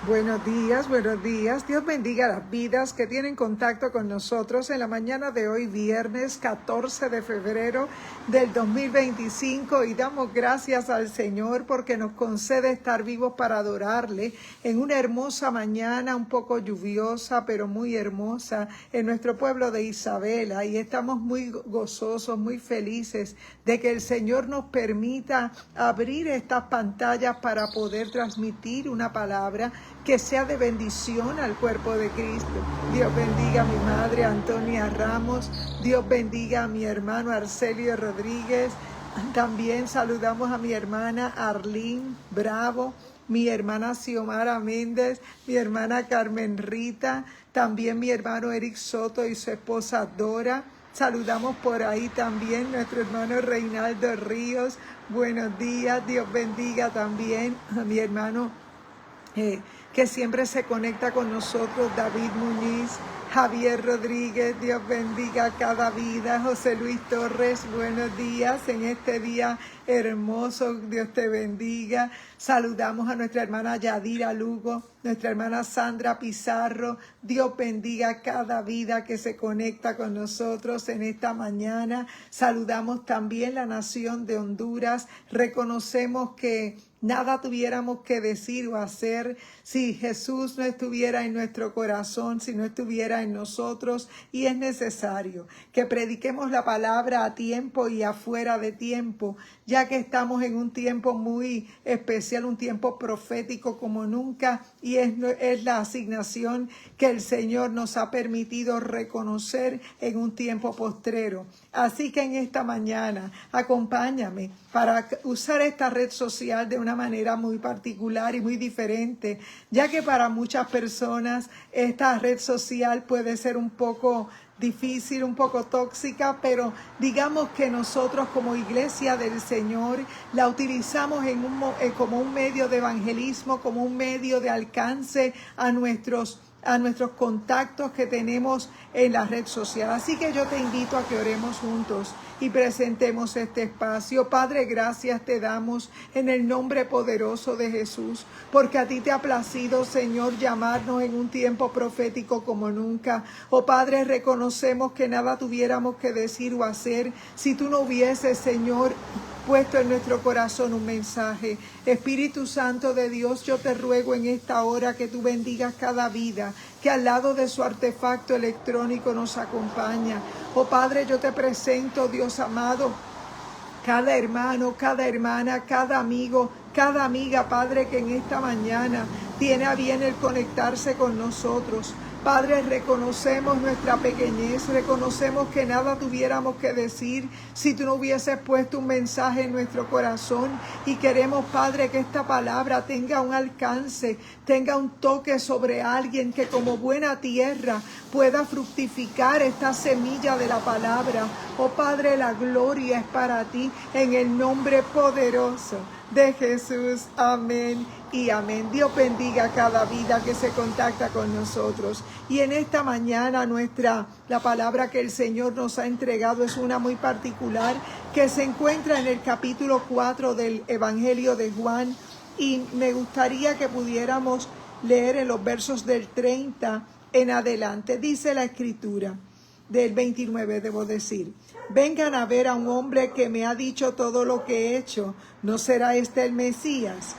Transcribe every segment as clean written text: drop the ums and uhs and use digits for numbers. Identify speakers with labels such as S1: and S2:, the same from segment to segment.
S1: Buenos días, buenos días. Dios bendiga las vidas que tienen contacto con nosotros en la mañana de hoy, viernes 14 de febrero del 2025, y damos gracias al Señor porque nos concede estar vivos para adorarle en una hermosa mañana, un poco lluviosa, pero muy hermosa en nuestro pueblo de Isabela, y estamos muy gozosos, muy felices de que el Señor nos permita abrir estas pantallas para poder transmitir una palabra que sea de bendición al cuerpo de Cristo. Dios bendiga a mi madre Antonia Ramos, Dios bendiga a mi hermano Arcelio Rodríguez. También saludamos a mi hermana Arlene Bravo, mi hermana Xiomara Méndez, mi hermana Carmen Rita, también mi hermano Eric Soto y su esposa Dora. Saludamos por ahí también nuestro hermano Reinaldo Ríos. Buenos días, Dios bendiga también a mi hermano que siempre se conecta con nosotros, David Muñiz, Javier Rodríguez, Dios bendiga cada vida, José Luis Torres, buenos días en este día hermoso, Dios te bendiga. Saludamos a nuestra hermana Yadira Lugo, nuestra hermana Sandra Pizarro, Dios bendiga cada vida que se conecta con nosotros en esta mañana. Saludamos también la nación de Honduras, reconocemos que nada tuviéramos que decir o hacer si Jesús no estuviera en nuestro corazón, si no estuviera en nosotros, y es necesario que prediquemos la palabra a tiempo y afuera de tiempo, ya que estamos en un tiempo muy especial, un tiempo profético como nunca, y es la asignación que el Señor nos ha permitido reconocer en un tiempo postrero. Así que en esta mañana, acompáñame para usar esta red social de una manera muy particular y muy diferente, ya que para muchas personas esta red social puede ser un poco difícil, un poco tóxica, pero digamos que nosotros como iglesia del Señor la utilizamos como un medio de evangelismo, como un medio de alcance a nuestros contactos que tenemos en la red social. Así que yo te invito a que oremos juntos y presentemos este espacio. Padre, gracias te damos en el nombre poderoso de Jesús, porque a ti te ha placido, Señor, llamarnos en un tiempo profético como nunca. Oh Padre, reconocemos que nada tuviéramos que decir o hacer si tú no hubieses, Señor, puesto en nuestro corazón un mensaje. Espíritu Santo de Dios, yo te ruego en esta hora que tú bendigas cada vida que al lado de su artefacto electrónico nos acompaña. Oh Padre, yo te presento, Dios amado, cada hermano, cada hermana, cada amigo, cada amiga, Padre, que en esta mañana tiene a bien el conectarse con nosotros. Padre, reconocemos nuestra pequeñez, reconocemos que nada tuviéramos que decir si tú no hubieses puesto un mensaje en nuestro corazón, y queremos, Padre, que esta palabra tenga un alcance, tenga un toque sobre alguien, que como buena tierra pueda fructificar esta semilla de la palabra. Oh Padre, la gloria es para ti, en el nombre poderoso de Jesús. Amén y amén. Dios bendiga cada vida que se contacta con nosotros. Y en esta mañana la palabra que el Señor nos ha entregado es una muy particular, que se encuentra en el capítulo 4 del Evangelio de Juan, y me gustaría que pudiéramos leer en los versos del 30 en adelante. Dice la Escritura, del 29 debo decir: vengan a ver a un hombre que me ha dicho todo lo que he hecho. ¿No será este el Mesías?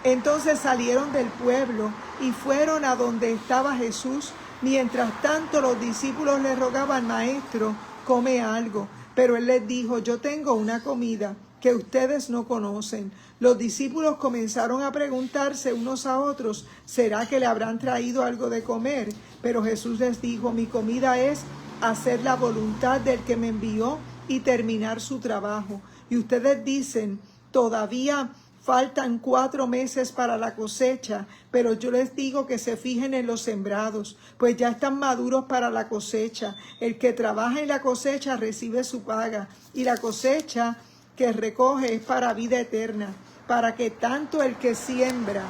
S1: Entonces salieron del pueblo y fueron a donde estaba Jesús. Mientras tanto los discípulos le rogaban: Maestro, come algo. Pero él les dijo: yo tengo una comida que ustedes no conocen. Los discípulos comenzaron a preguntarse unos a otros: ¿será que le habrán traído algo de comer? Pero Jesús les dijo: mi comida es hacer la voluntad del que me envió y terminar su trabajo. Y ustedes dicen: todavía faltan 4 meses para la cosecha, pero yo les digo que se fijen en los sembrados, pues ya están maduros para la cosecha. El que trabaja en la cosecha recibe su paga, y la cosecha que recoge es para vida eterna, para que tanto el que siembra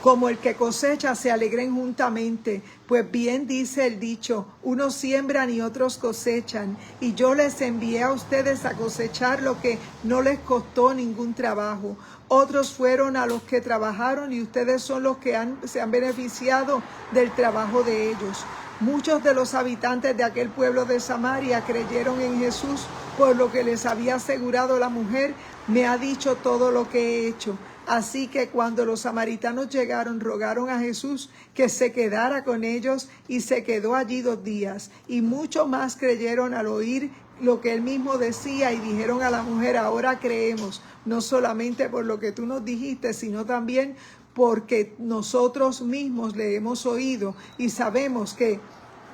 S1: como el que cosecha se alegren juntamente, pues bien dice el dicho, unos siembran y otros cosechan, y yo les envié a ustedes a cosechar lo que no les costó ningún trabajo. Otros fueron a los que trabajaron y ustedes son los que se han beneficiado del trabajo de ellos. Muchos de los habitantes de aquel pueblo de Samaria creyeron en Jesús, por lo que les había asegurado la mujer, me ha dicho todo lo que he hecho. Así que cuando los samaritanos llegaron, rogaron a Jesús que se quedara con ellos y se quedó allí 2 días. Y muchos más creyeron al oír lo que él mismo decía y dijeron a la mujer, ahora creemos, no solamente por lo que tú nos dijiste, sino también porque nosotros mismos le hemos oído y sabemos que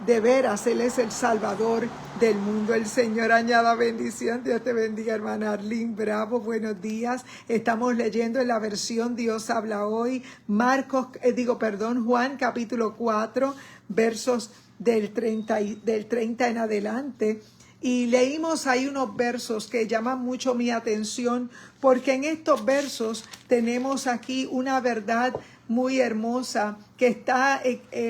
S1: de veras Él es el Salvador del mundo. El Señor añada bendición. Dios te bendiga, hermana Arlene Bravo. Buenos días. Estamos leyendo en la versión Dios habla hoy. Juan capítulo 4, versos del 30 en adelante. Y leímos ahí unos versos que llaman mucho mi atención, porque en estos versos tenemos aquí una verdad muy hermosa que está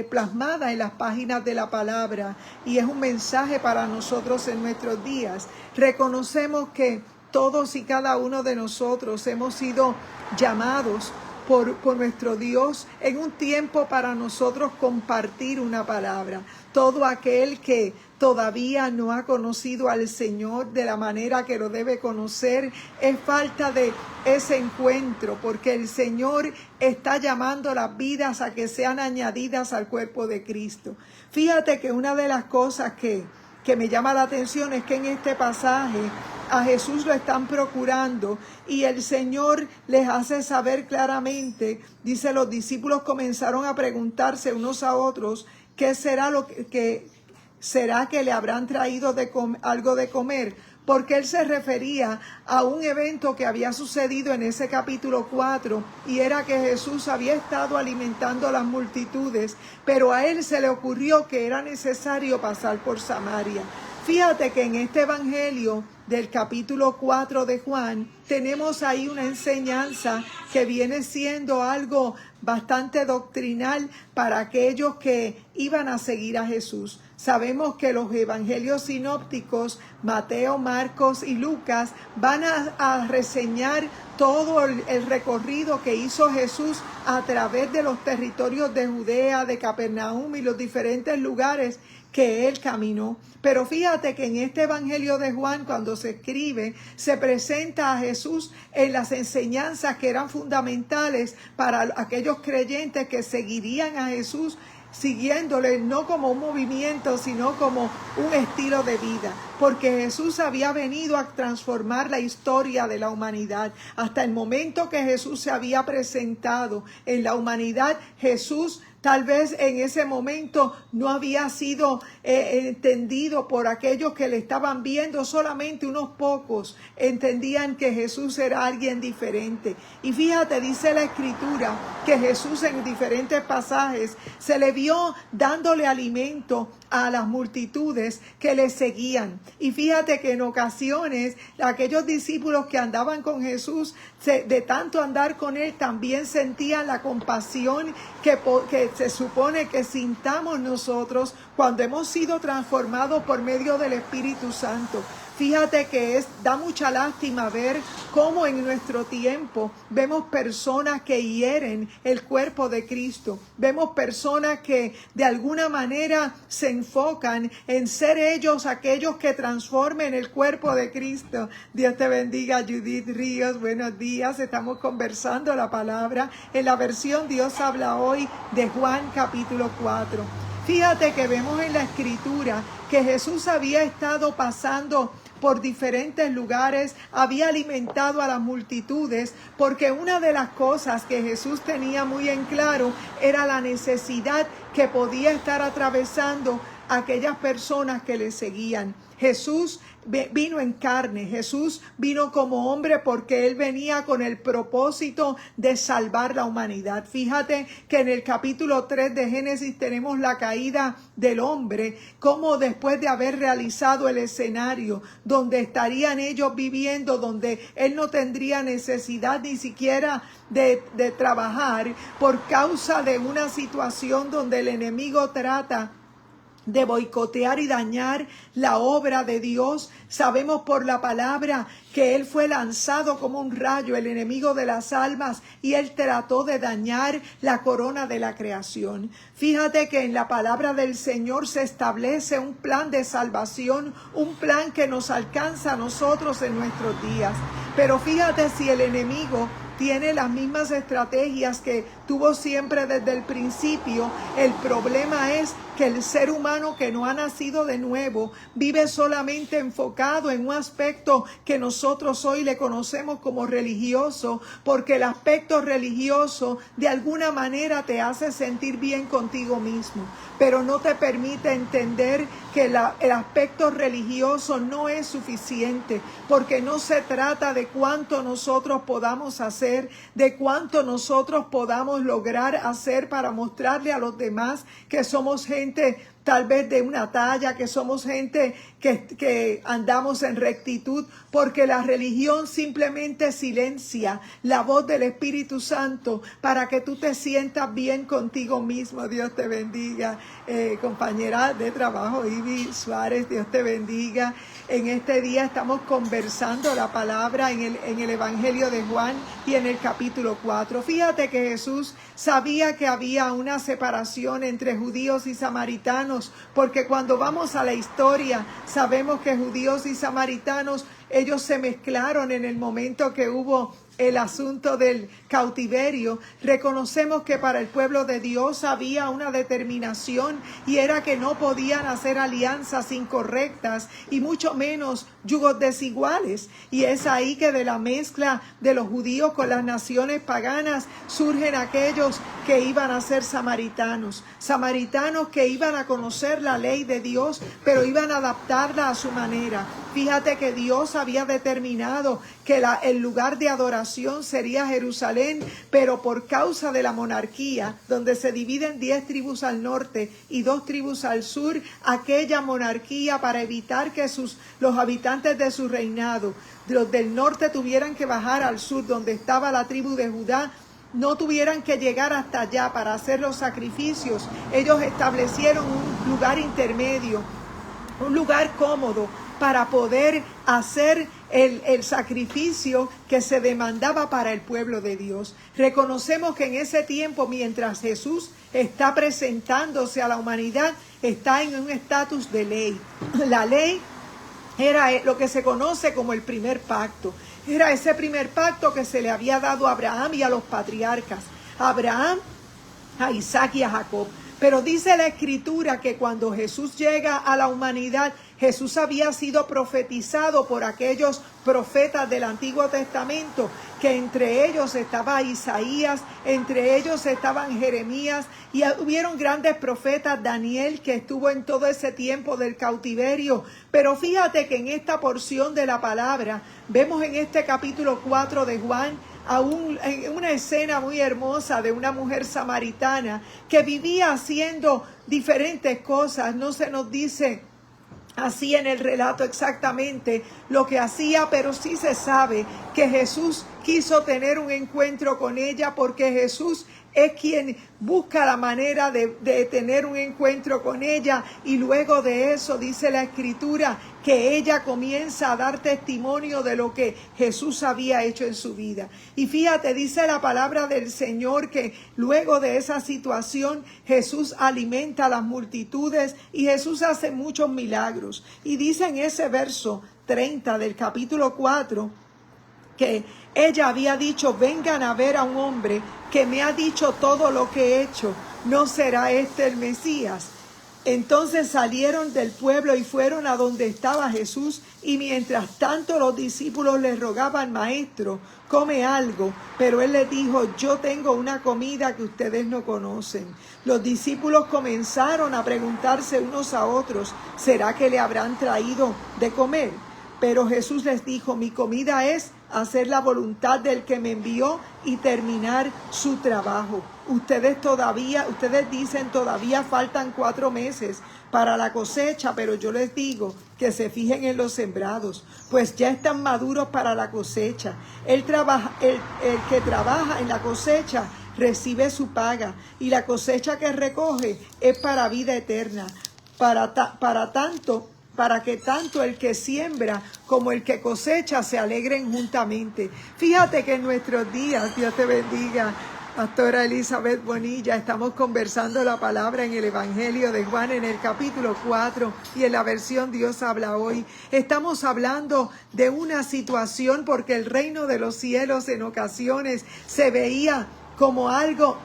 S1: plasmada en las páginas de la palabra y es un mensaje para nosotros en nuestros días. Reconocemos que todos y cada uno de nosotros hemos sido llamados por nuestro Dios en un tiempo para nosotros compartir una palabra. Todo aquel que todavía no ha conocido al Señor de la manera que lo debe conocer, es falta de ese encuentro, porque el Señor está llamando las vidas a que sean añadidas al cuerpo de Cristo. Fíjate que una de las cosas que me llama la atención es que en este pasaje a Jesús lo están procurando y el Señor les hace saber claramente, dice, los discípulos comenzaron a preguntarse unos a otros, ¿qué será será que le habrán traído algo de comer? Porque él se refería a un evento que había sucedido en ese capítulo 4 y era que Jesús había estado alimentando a las multitudes, pero a él se le ocurrió que era necesario pasar por Samaria. Fíjate que en este evangelio del capítulo 4 de Juan tenemos ahí una enseñanza que viene siendo algo bastante doctrinal para aquellos que iban a seguir a Jesús. Sabemos que los evangelios sinópticos, Mateo, Marcos y Lucas, van a reseñar todo el recorrido que hizo Jesús a través de los territorios de Judea, de Capernaum y los diferentes lugares que él caminó. Pero fíjate que en este evangelio de Juan, cuando se escribe, se presenta a Jesús en las enseñanzas que eran fundamentales para aquellos creyentes que seguirían a Jesús, siguiéndole no como un movimiento, sino como un estilo de vida, porque Jesús había venido a transformar la historia de la humanidad. Hasta el momento que Jesús se había presentado en la humanidad, Jesús tal vez en ese momento no había sido entendido por aquellos que le estaban viendo. Solamente unos pocos entendían que Jesús era alguien diferente. Y fíjate, dice la Escritura que Jesús en diferentes pasajes se le vio dándole alimento a las multitudes que le seguían. Y fíjate que en ocasiones aquellos discípulos que andaban con Jesús, de tanto andar con él, también sentían la compasión que se supone que sintamos nosotros cuando hemos sido transformados por medio del Espíritu Santo. Fíjate que da mucha lástima ver cómo en nuestro tiempo vemos personas que hieren el cuerpo de Cristo. Vemos personas que de alguna manera se enfocan en ser ellos aquellos que transformen el cuerpo de Cristo. Dios te bendiga, Judith Ríos. Buenos días. Estamos conversando la palabra en la versión Dios habla hoy de Juan capítulo 4. Fíjate que vemos en la Escritura que Jesús había estado pasando por diferentes lugares, había alimentado a las multitudes, porque una de las cosas que Jesús tenía muy en claro era la necesidad que podía estar atravesando aquellas personas que le seguían. Jesús vino en carne. Jesús vino como hombre porque Él venía con el propósito de salvar la humanidad. Fíjate que en el capítulo 3 de Génesis tenemos la caída del hombre, como después de haber realizado el escenario donde estarían ellos viviendo, donde Él no tendría necesidad ni siquiera de trabajar por causa de una situación donde el enemigo trata de boicotear y dañar la obra de Dios. Sabemos por la palabra que Él fue lanzado como un rayo, el enemigo de las almas, y Él trató de dañar la corona de la creación. Fíjate que en la palabra del Señor se establece un plan de salvación, un plan que nos alcanza a nosotros en nuestros días. Pero fíjate, si el enemigo tiene las mismas estrategias que tuvo siempre desde el principio, el problema es que el ser humano que no ha nacido de nuevo vive solamente enfocado en un aspecto que nosotros hoy le conocemos como religioso, porque el aspecto religioso de alguna manera te hace sentir bien contigo mismo, pero no te permite entender que el aspecto religioso no es suficiente, porque no se trata de cuánto nosotros podamos hacer, de cuánto nosotros podamos lograr hacer para mostrarle a los demás que somos gente tal vez de una talla, que somos gente que andamos en rectitud, porque la religión simplemente silencia la voz del Espíritu Santo para que tú te sientas bien contigo mismo. Dios te bendiga, compañera de trabajo Ivy Suárez, Dios te bendiga. En este día estamos conversando la palabra en el Evangelio de Juan y en el capítulo 4. Fíjate que Jesús sabía que había una separación entre judíos y samaritanos, porque cuando vamos a la historia sabemos que judíos y samaritanos, ellos se mezclaron en el momento que hubo el asunto del cautiverio. Reconocemos que para el pueblo de Dios había una determinación, y era que no podían hacer alianzas incorrectas y mucho menos yugos desiguales. Y es ahí que de la mezcla de los judíos con las naciones paganas surgen aquellos que iban a ser samaritanos. Samaritanos que iban a conocer la ley de Dios, pero iban a adaptarla a su manera. Fíjate que Dios había determinado que el lugar de adoración sería Jerusalén, pero por causa de la monarquía, donde se dividen 10 tribus al norte y 2 tribus al sur, aquella monarquía, para evitar que los habitantes de su reinado, los del norte, tuvieran que bajar al sur, donde estaba la tribu de Judá, no tuvieran que llegar hasta allá para hacer los sacrificios. Ellos establecieron un lugar intermedio, un lugar cómodo para poder hacer el sacrificio que se demandaba para el pueblo de Dios. Reconocemos que en ese tiempo, mientras Jesús está presentándose a la humanidad, está en un estatus de ley. La ley era lo que se conoce como el primer pacto. Era ese primer pacto que se le había dado a Abraham y a los patriarcas, a Abraham, a Isaac y a Jacob. Pero dice la Escritura que cuando Jesús llega a la humanidad, Jesús había sido profetizado por aquellos profetas del Antiguo Testamento, que entre ellos estaba Isaías, entre ellos estaban Jeremías, y hubieron grandes profetas, Daniel, que estuvo en todo ese tiempo del cautiverio. Pero fíjate que en esta porción de la palabra, vemos en este capítulo 4 de Juan, en una escena muy hermosa de una mujer samaritana que vivía haciendo diferentes cosas. No se nos dice así en el relato exactamente lo que hacía, pero sí se sabe que Jesús quiso tener un encuentro con ella, porque Jesús es quien busca la manera de tener un encuentro con ella, y luego de eso dice la Escritura que ella comienza a dar testimonio de lo que Jesús había hecho en su vida. Y fíjate, dice la palabra del Señor que luego de esa situación Jesús alimenta a las multitudes y Jesús hace muchos milagros. Y dice en ese verso 30 del capítulo 4 que ella había dicho: vengan a ver a un hombre que me ha dicho todo lo que he hecho. ¿No será este el Mesías? Entonces salieron del pueblo y fueron a donde estaba Jesús, y mientras tanto los discípulos le rogaban: Maestro, come algo. Pero él les dijo: yo tengo una comida que ustedes no conocen. Los discípulos comenzaron a preguntarse unos a otros: ¿será que le habrán traído de comer? Pero Jesús les dijo, mi comida es hacer la voluntad del que me envió y terminar su trabajo. Ustedes dicen todavía faltan 4 meses para la cosecha, pero yo les digo que se fijen en los sembrados, pues ya están maduros para la cosecha. El que trabaja en la cosecha recibe su paga, y la cosecha que recoge es para vida eterna, para que tanto el que siembra como el que cosecha se alegren juntamente. Fíjate que en nuestros días, Dios te bendiga, Pastora Elizabeth Bonilla, estamos conversando la palabra en el Evangelio de Juan en el capítulo 4 y en la versión Dios habla hoy. Estamos hablando de una situación porque el reino de los cielos en ocasiones se veía como algo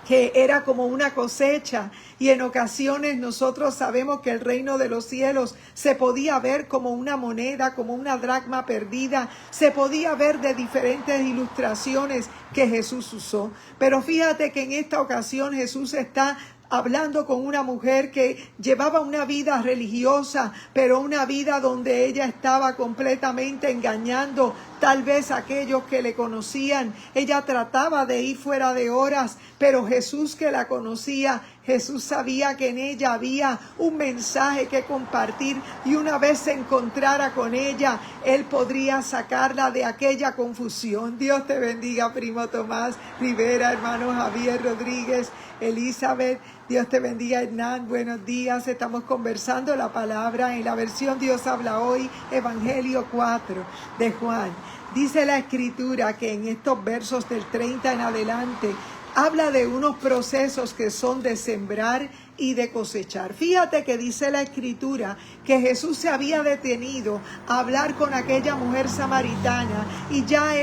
S1: que era como una cosecha, y en ocasiones nosotros sabemos que el reino de los cielos se podía ver como una moneda, como una dracma perdida, se podía ver de diferentes ilustraciones que Jesús usó. Pero fíjate que en esta ocasión Jesús está hablando con una mujer que llevaba una vida religiosa, pero una vida donde ella estaba completamente engañando tal vez a aquellos que le conocían. Ella trataba de ir fuera de horas, pero Jesús, que la conocía, Jesús sabía que en ella había un mensaje que compartir, y una vez se encontrara con ella, Él podría sacarla de aquella confusión. Dios te bendiga, primo Tomás Rivera, hermano Javier Rodríguez, Elizabeth. Dios te bendiga, Hernán. Buenos días. Estamos conversando la palabra en la versión Dios habla hoy, Evangelio 4 de Juan. Dice la Escritura que en estos versos del 30 en adelante habla de unos procesos que son de sembrar y de cosechar. Fíjate que dice la Escritura que Jesús se había detenido a hablar con aquella mujer samaritana, y ya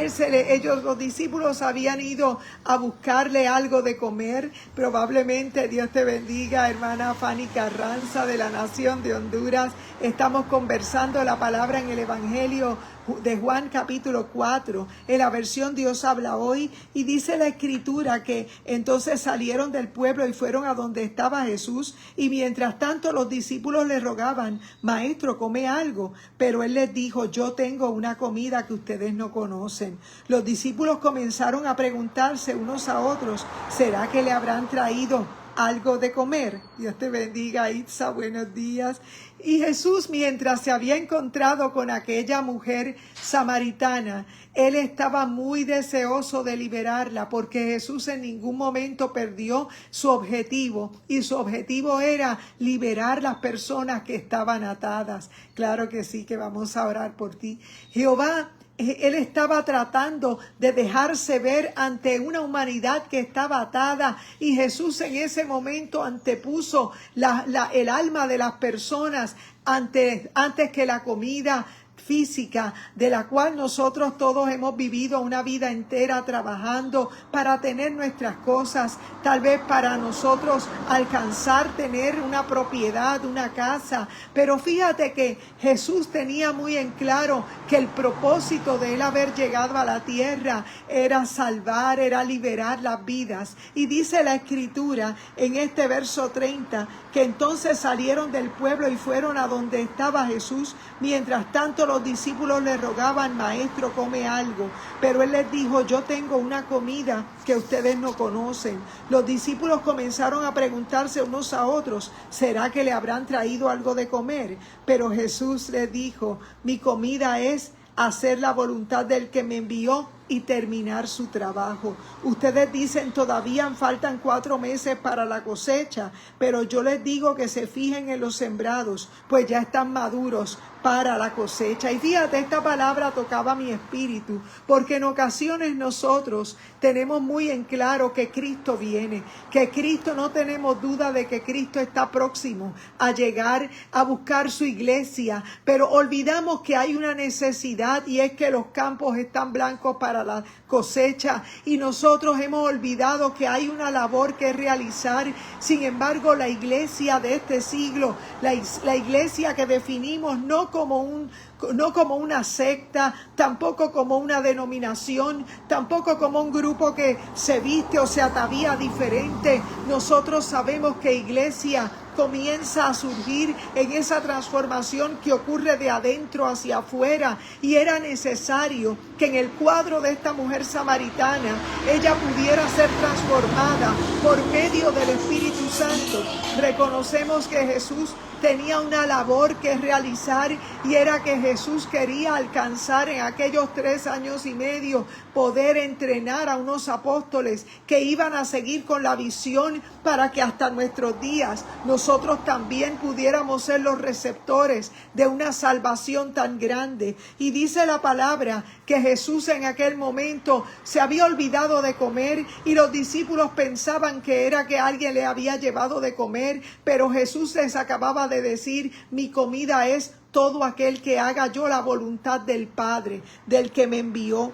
S1: los discípulos habían ido a buscarle algo de comer. Probablemente, Dios te bendiga, hermana Fanny Carranza de la Nación de Honduras. Estamos conversando la palabra en el Evangelio de Juan capítulo 4, en la versión Dios habla hoy, y dice la Escritura que entonces salieron del pueblo y fueron a donde estaba Jesús, y mientras tanto los discípulos le rogaban, Maestro, come algo. Pero él les dijo, yo tengo una comida que ustedes no conocen. Los discípulos comenzaron a preguntarse unos a otros, ¿será que le habrán traído algo de comer? Dios te bendiga, Itza, buenos días. Y Jesús, mientras se había encontrado con aquella mujer samaritana, Él estaba muy deseoso de liberarla, porque Jesús en ningún momento perdió su objetivo, y su objetivo era liberar las personas que estaban atadas. Claro que sí, que vamos a orar por ti. Jehová, Él estaba tratando de dejarse ver ante una humanidad que estaba atada, y Jesús en ese momento antepuso el alma de las personas antes que la comida física, de la cual nosotros todos hemos vivido una vida entera trabajando para tener nuestras cosas, tal vez para nosotros alcanzar tener una propiedad, una casa. Pero fíjate que Jesús tenía muy en claro que el propósito de Él haber llegado a la tierra era salvar, era liberar las vidas. Y dice la Escritura en este verso 30 que entonces salieron del pueblo y fueron a donde estaba Jesús. Mientras tanto los discípulos le rogaban, Maestro, come algo. Pero Él les dijo, yo tengo una comida que ustedes no conocen. Los discípulos comenzaron a preguntarse unos a otros, ¿será que le habrán traído algo de comer? Pero Jesús les dijo, mi comida es hacer la voluntad del que me envió y terminar su trabajo. Ustedes dicen todavía faltan 4 meses para la cosecha, pero yo les digo que se fijen en los sembrados, pues ya están maduros para la cosecha. Y fíjate, esta palabra tocaba mi espíritu, porque en ocasiones nosotros tenemos muy en claro que Cristo viene, que Cristo, no tenemos duda de que Cristo está próximo a llegar a buscar su iglesia, pero olvidamos que hay una necesidad, y es que los campos están blancos para la cosecha, y nosotros hemos olvidado que hay una labor que realizar. Sin embargo, la iglesia de este siglo, la iglesia que definimos no como una secta, tampoco como una denominación, tampoco como un grupo que se viste o se atavía diferente. Nosotros sabemos que iglesia comienza a surgir en esa transformación que ocurre de adentro hacia afuera. Y era necesario que en el cuadro de esta mujer samaritana ella pudiera ser transformada por medio del Espíritu Santo. Reconocemos que Jesús tenía una labor que realizar, y era que Jesús quería alcanzar en aquellos 3 años y medio, poder entrenar a unos apóstoles que iban a seguir con la visión para que hasta nuestros días nosotros también pudiéramos ser los receptores de una salvación tan grande. Y dice la palabra que Jesús en aquel momento se había olvidado de comer, y los discípulos pensaban que era que alguien le había llevado de comer, pero Jesús les acababa de decir: mi comida es todo aquel que haga yo la voluntad del Padre, del que me envió.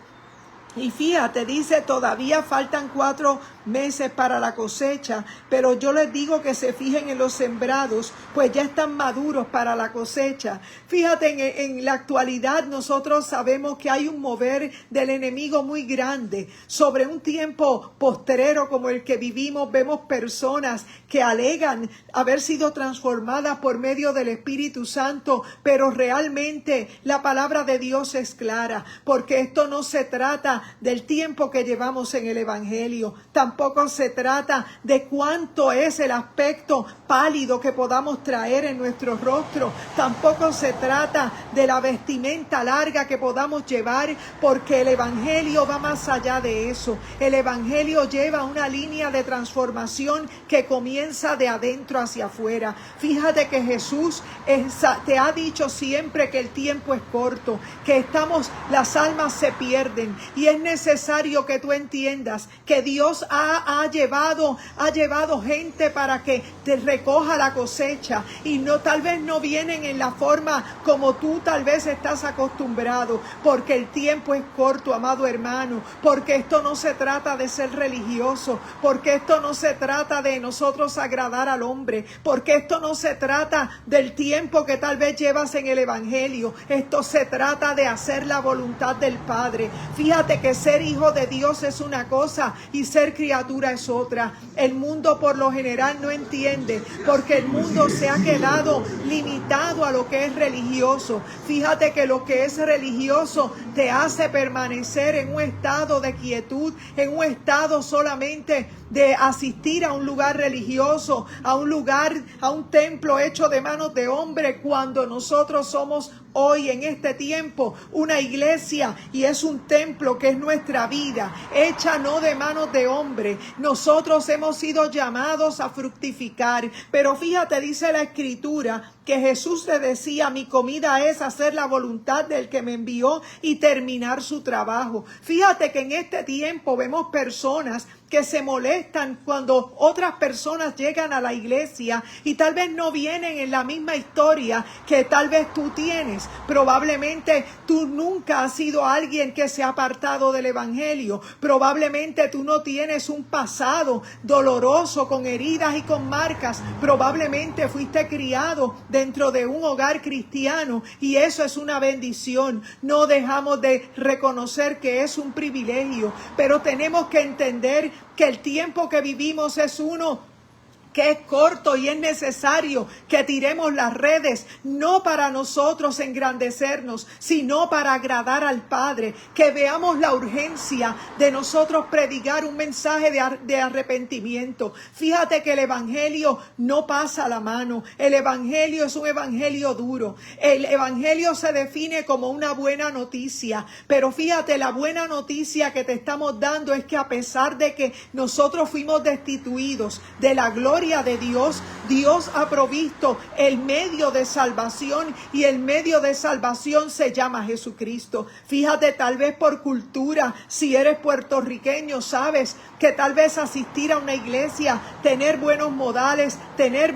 S1: Y fíjate, dice, todavía faltan 4 meses para la cosecha, pero yo les digo que se fijen en los sembrados, pues ya están maduros para la cosecha. Fíjate, en la actualidad nosotros sabemos que hay un mover del enemigo muy grande. Sobre un tiempo postrero como el que vivimos, vemos personas que alegan haber sido transformadas por medio del Espíritu Santo, pero realmente la palabra de Dios es clara, porque esto no se trata del tiempo que llevamos en el Evangelio. Tampoco se trata de cuánto es el aspecto pálido que podamos traer en nuestro rostro. Tampoco se trata de la vestimenta larga que podamos llevar, porque el Evangelio va más allá de eso. El Evangelio lleva una línea de transformación que comienza de adentro hacia afuera. Fíjate que Jesús te ha dicho siempre que el tiempo es corto, que las almas se pierden, y es necesario que tú entiendas que Dios ha llevado gente para que te recoja la cosecha, y tal vez no vienen en la forma como tú tal vez estás acostumbrado, porque el tiempo es corto, amado hermano, porque esto no se trata de ser religioso, porque esto no se trata de nosotros agradar al hombre, porque esto no se trata del tiempo que tal vez llevas en el Evangelio. Esto se trata de hacer la voluntad del Padre. Fíjate que ser hijo de Dios es una cosa y ser criatura es otra. El mundo por lo general no entiende, porque el mundo se ha quedado limitado a lo que es religioso. Fíjate que lo que es religioso te hace permanecer en un estado de quietud, en un estado solamente de asistir a un lugar religioso, a un templo hecho de manos de hombre, cuando nosotros somos hoy en este tiempo una iglesia, y es un templo que es nuestra vida, hecha no de manos de hombre. Nosotros hemos sido llamados a fructificar, pero fíjate, dice la Escritura que Jesús le decía: mi comida es hacer la voluntad del que me envió y terminar su trabajo. Fíjate que en este tiempo vemos personas que se molestan cuando otras personas llegan a la iglesia y tal vez no vienen en la misma historia que tal vez tú tienes. Probablemente tú nunca has sido alguien que se ha apartado del Evangelio. Probablemente tú no tienes un pasado doloroso con heridas y con marcas. Probablemente fuiste criado dentro de un hogar cristiano, y eso es una bendición. No dejamos de reconocer que es un privilegio, pero tenemos que entender que el tiempo que vivimos es uno que es corto, y es necesario que tiremos las redes, no para nosotros engrandecernos, sino para agradar al Padre, que veamos la urgencia de nosotros predicar un mensaje de arrepentimiento. Fíjate que el Evangelio no pasa la mano, el Evangelio es un Evangelio duro. El Evangelio se define como una buena noticia, pero fíjate, la buena noticia que te estamos dando es que a pesar de que nosotros fuimos destituidos de la gloria de Dios, Dios ha provisto el medio de salvación, y el medio de salvación se llama Jesucristo. Fíjate, tal vez por cultura, si eres puertorriqueño, sabes que tal vez asistir a una iglesia, tener buenos modales, tener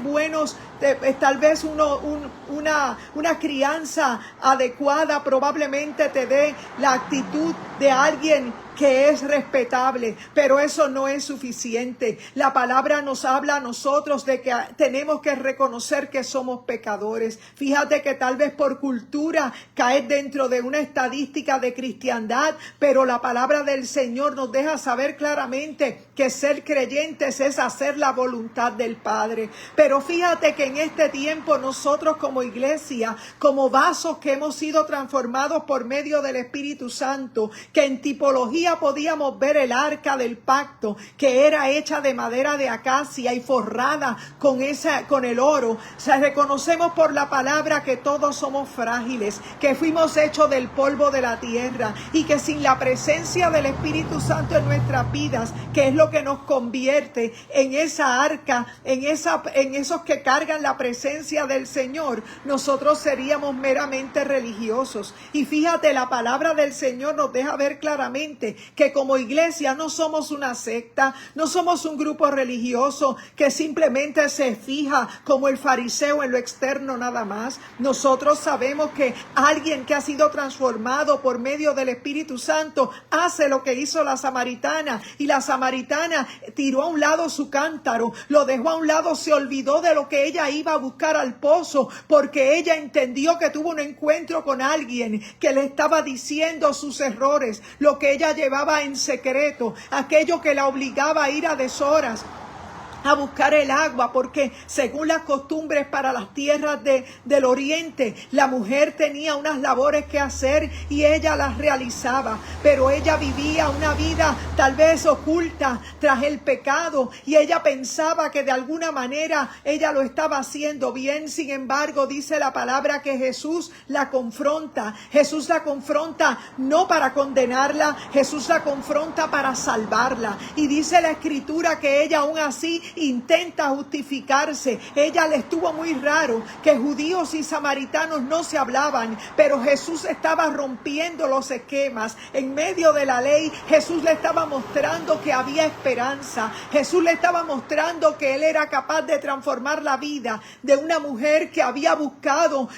S1: tal vez una crianza adecuada probablemente te dé la actitud de alguien que es respetable, pero eso no es suficiente. La palabra nos habla a nosotros de que tenemos que reconocer que somos pecadores. Fíjate que tal vez por cultura caes dentro de una estadística de cristiandad, pero la palabra del Señor nos deja saber claramente que ser creyentes es hacer la voluntad del Padre. Pero fíjate que en este tiempo nosotros como iglesia, como vasos que hemos sido transformados por medio del Espíritu Santo, que en tipología podíamos ver el arca del pacto, que era hecha de madera de acacia y forrada con el oro. O sea, reconocemos por la palabra que todos somos frágiles, que fuimos hechos del polvo de la tierra y que sin la presencia del Espíritu Santo en nuestras vidas, que es lo que nos convierte en esa arca, en esos que cargan la presencia del Señor, nosotros seríamos meramente religiosos. Y fíjate, la palabra del Señor nos deja ver claramente que como iglesia no somos una secta, no somos un grupo religioso que simplemente se fija como el fariseo en lo externo nada más. Nosotros sabemos que alguien que ha sido transformado por medio del Espíritu Santo hace lo que hizo la samaritana, y la samaritana tiró a un lado su cántaro, lo dejó a un lado, se olvidó de lo que ella iba a buscar al pozo, porque ella entendió que tuvo un encuentro con alguien que le estaba diciendo sus errores, lo que ella llevaba en secreto, aquello que la obligaba a ir a deshoras a buscar el agua, porque según las costumbres para las tierras del oriente, la mujer tenía unas labores que hacer y ella las realizaba, pero ella vivía una vida tal vez oculta tras el pecado, y ella pensaba que de alguna manera ella lo estaba haciendo bien. Sin embargo, dice la palabra que Jesús la confronta no para condenarla, Jesús la confronta para salvarla, y dice la Escritura que ella aún así intenta justificarse. Ella le estuvo muy raro que judíos y samaritanos no se hablaban, pero Jesús estaba rompiendo los esquemas. En medio de la ley, Jesús le estaba mostrando que había esperanza. Jesús le estaba mostrando que Él era capaz de transformar la vida de una mujer que había buscado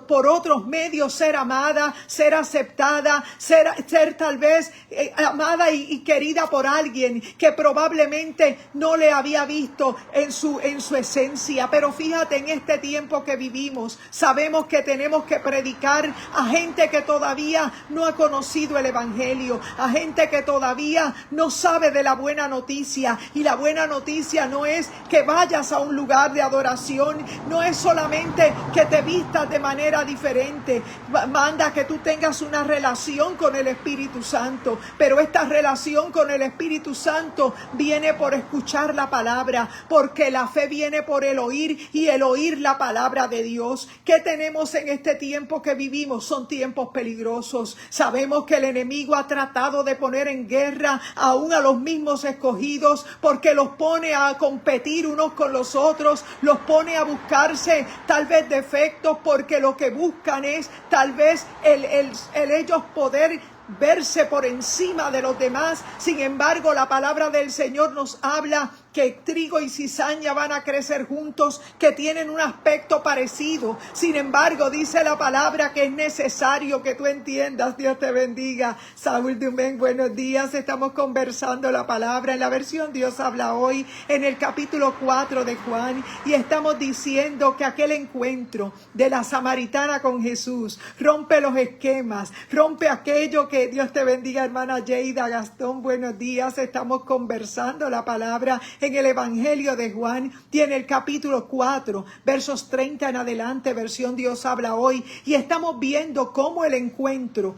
S1: por otros medios ser amada, ser aceptada, ser tal vez amada y querida por alguien que probablemente no le había visto en su esencia. Pero fíjate, en este tiempo que vivimos, sabemos que tenemos que predicar a gente que todavía no ha conocido el Evangelio, a gente que todavía no sabe de la buena noticia. Y la buena noticia no es que vayas a un lugar de adoración, no es solamente que te vistas de manera diferente, manda que tú tengas una relación con el Espíritu Santo, pero esta relación con el Espíritu Santo viene por escuchar la palabra, porque la fe viene por el oír y el oír la palabra de Dios. ¿Qué tenemos en este tiempo que vivimos? Son tiempos peligrosos. Sabemos que el enemigo ha tratado de poner en guerra aún a los mismos escogidos, porque los pone a competir unos con los otros, los pone a buscarse tal vez defectos, porque lo que buscan es tal vez el ellos poder verse por encima de los demás. Sin embargo, la palabra del Señor nos habla que trigo y cizaña van a crecer juntos, que tienen un aspecto parecido. Sin embargo, dice la palabra que es necesario que tú entiendas. Dios te bendiga. Saúl Dumén, buenos días. Estamos conversando la palabra en la versión Dios habla hoy, en el capítulo 4 de Juan, y estamos diciendo que aquel encuentro de la samaritana con Jesús rompe los esquemas, rompe aquello que Dios te bendiga, hermana Yeida Gastón, buenos días. Estamos conversando la palabra en el Evangelio de Juan, tiene el capítulo 4, versos 30 en adelante, versión Dios habla hoy, y estamos viendo cómo el encuentro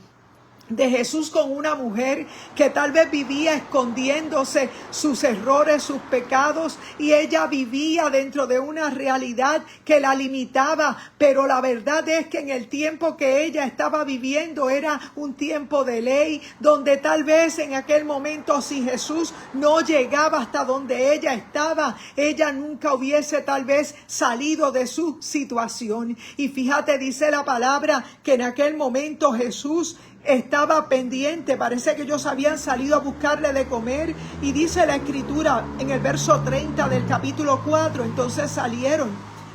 S1: de Jesús con una mujer que tal vez vivía escondiéndose sus errores, sus pecados, y ella vivía dentro de una realidad que la limitaba. Pero la verdad es que en el tiempo que ella estaba viviendo era un tiempo de ley, donde tal vez en aquel momento, si Jesús no llegaba hasta donde ella estaba, ella nunca hubiese tal vez salido de su situación. Y fíjate, dice la palabra que en aquel momento Jesús estaba pendiente. Parece que ellos habían salido a buscarle de comer, y dice la Escritura en el verso 30 del capítulo 4, entonces salieron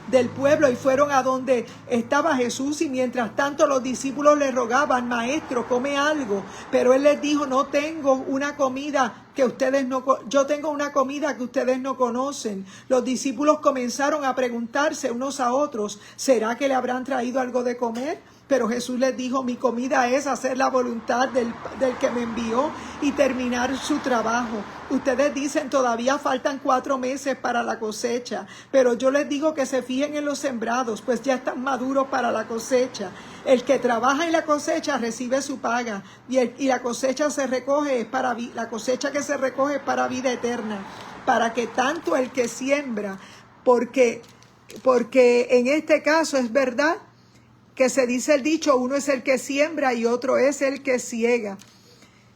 S1: del pueblo y fueron a donde estaba Jesús, y mientras tanto los discípulos le rogaban: maestro, come algo. Pero él les dijo: no tengo una comida que ustedes no, yo tengo una comida que ustedes no conocen. Los discípulos comenzaron a preguntarse unos a otros: ¿será que le habrán traído algo de comer? Pero Jesús les dijo: mi comida es hacer la voluntad del que me envió y terminar su trabajo. Ustedes dicen: todavía faltan 4 meses para la cosecha, pero yo les digo que se fijen en los sembrados, pues ya están maduros para la cosecha. El que trabaja en la cosecha recibe su paga, y la cosecha se recoge la cosecha que se recoge es para vida eterna, para que tanto el que siembra, porque en este caso es verdad que se dice el dicho: uno es el que siembra y otro es el que ciega.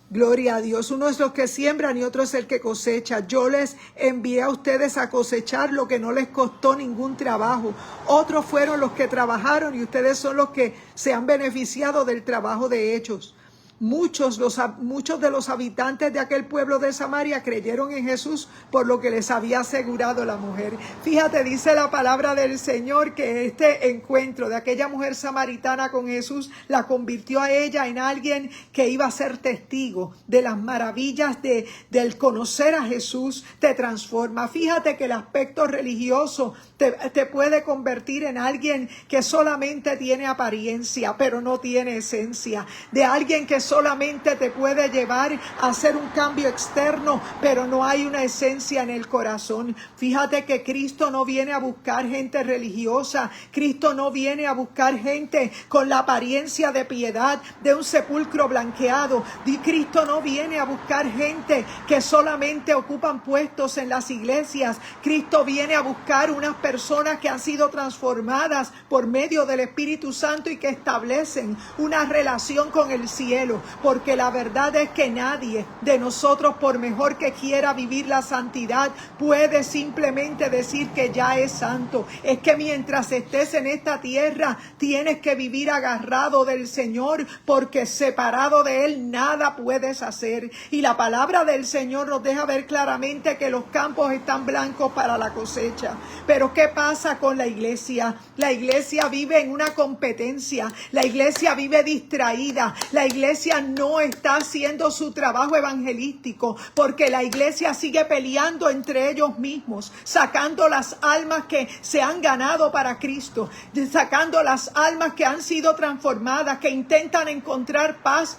S1: Gloria a Dios. Uno es los que siembran y otro es el que cosecha. Yo les envié a ustedes a cosechar lo que no les costó ningún trabajo. Otros fueron los que trabajaron y ustedes son los que se han beneficiado del trabajo de ellos. Muchos de los habitantes de aquel pueblo de Samaria creyeron en Jesús por lo que les había asegurado la mujer. Fíjate, dice la palabra del Señor que este encuentro de aquella mujer samaritana con Jesús la convirtió a ella en alguien que iba a ser testigo de las maravillas del conocer a Jesús. Te transforma. Fíjate que el aspecto religioso te puede convertir en alguien que solamente tiene apariencia, pero no tiene esencia. De alguien que solamente te puede llevar a hacer un cambio externo, pero no hay una esencia en el corazón. Fíjate que Cristo no viene a buscar gente religiosa. Cristo no viene a buscar gente con la apariencia de piedad de un sepulcro blanqueado. Cristo no viene a buscar gente que solamente ocupan puestos en las iglesias. Cristo viene a buscar unas personas que han sido transformadas por medio del Espíritu Santo y que establecen una relación con el cielo. Porque la verdad es que nadie de nosotros, por mejor que quiera vivir la santidad, puede simplemente decir que ya es santo. Es que mientras estés en esta tierra, tienes que vivir agarrado del Señor, porque separado de Él nada puedes hacer. Y la palabra del Señor nos deja ver claramente que los campos están blancos para la cosecha. Pero ¿qué pasa con la iglesia? La iglesia vive en una competencia. La iglesia vive distraída. La iglesia no está haciendo su trabajo evangelístico, porque la iglesia sigue peleando entre ellos mismos, sacando las almas que se han ganado para Cristo, sacando las almas que han sido transformadas, que intentan encontrar paz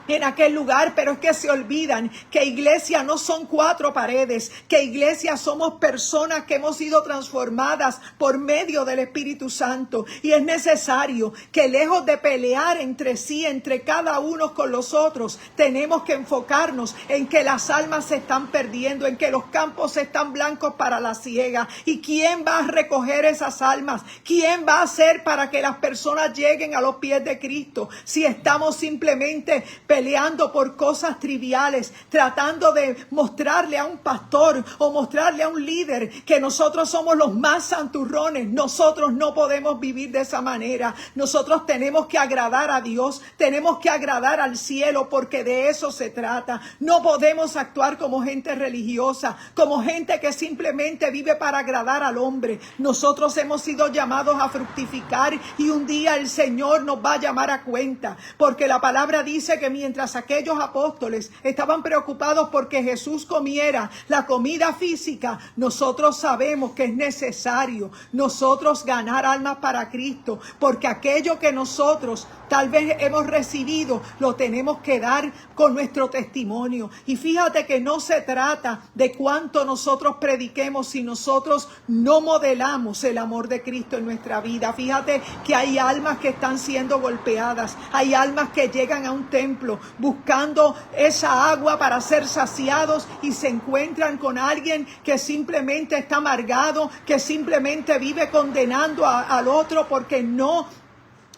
S1: en aquel lugar, pero es que se olvidan que iglesia no son 4 paredes, que iglesia somos personas que hemos sido transformadas por medio del Espíritu Santo, y es necesario que, lejos de pelear entre sí, entre cada uno con los otros, tenemos que enfocarnos en que las almas se están perdiendo, en que los campos están blancos para la siega. ¿Y quién va a recoger esas almas? ¿Quién va a hacer para que las personas lleguen a los pies de Cristo si estamos simplemente peleando por cosas triviales, tratando de mostrarle a un pastor o mostrarle a un líder que nosotros somos los más santurrones? Nosotros no podemos vivir de esa manera. Nosotros tenemos que agradar a Dios, tenemos que agradar al cielo, porque de eso se trata. No podemos actuar como gente religiosa, como gente que simplemente vive para agradar al hombre. Nosotros hemos sido llamados a fructificar, y un día el Señor nos va a llamar a cuenta, porque la palabra dice que mientras aquellos apóstoles estaban preocupados porque Jesús comiera la comida física, nosotros sabemos que es necesario nosotros ganar almas para Cristo, porque aquello que nosotros tal vez hemos recibido lo tenemos que dar con nuestro testimonio. Y fíjate que no se trata de cuánto nosotros prediquemos si nosotros no modelamos el amor de Cristo en nuestra vida. Fíjate que hay almas que están siendo golpeadas, hay almas que llegan a un templo buscando esa agua para ser saciados y se encuentran con alguien que simplemente está amargado, que simplemente vive condenando al otro porque no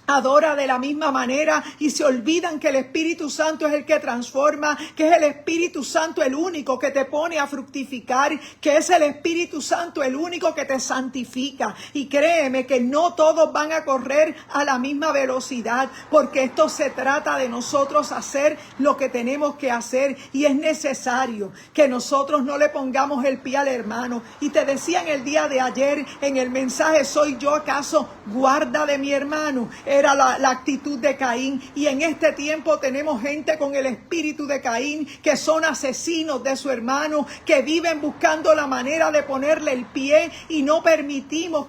S1: adora de la misma manera y se olvidan que el Espíritu Santo es el que transforma, que es el Espíritu Santo el único que te pone a fructificar, que es el Espíritu Santo el único que te santifica. Y créeme que no todos van a correr a la misma velocidad, porque esto se trata de nosotros hacer lo que tenemos que hacer, y es necesario que nosotros no le pongamos el pie al hermano. Y te decía en el día de ayer en el mensaje, ¿soy yo acaso guarda de mi hermano? Era la actitud de Caín, y en este tiempo tenemos gente con el espíritu de Caín que son asesinos de su hermano, que viven buscando la manera de ponerle el pie, y no permitimos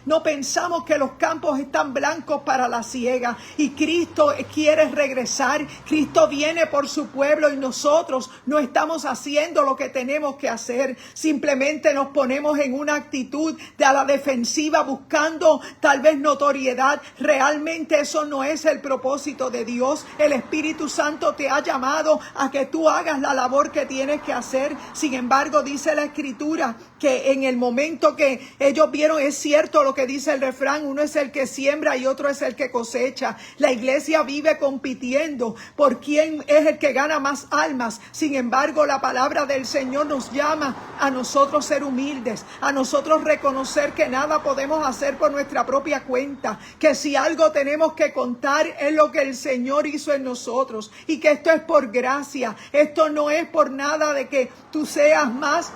S1: no pensamos que los campos están blancos para la siega. Y Cristo quiere regresar, Cristo viene por su pueblo, y nosotros no estamos haciendo lo que tenemos que hacer. Simplemente nos ponemos en una actitud de a la defensiva, buscando tal vez notoriedad. Realmente eso no es el propósito de Dios. El Espíritu Santo te ha llamado a que tú hagas la labor que tienes que hacer. Sin embargo, dice la Escritura que en el momento que ellos vieron, es cierto lo que dice el refrán, uno es el que siembra y otro es el que cosecha. La iglesia vive compitiendo por quién es el que gana más almas. Sin embargo, la palabra del Señor nos llama a nosotros ser humildes, a nosotros reconocer que nada podemos hacer por nuestra propia cuenta, que si algo tenemos que contar es lo que el Señor hizo en nosotros, y que esto es por gracia. Esto no es por nada de que tú seas más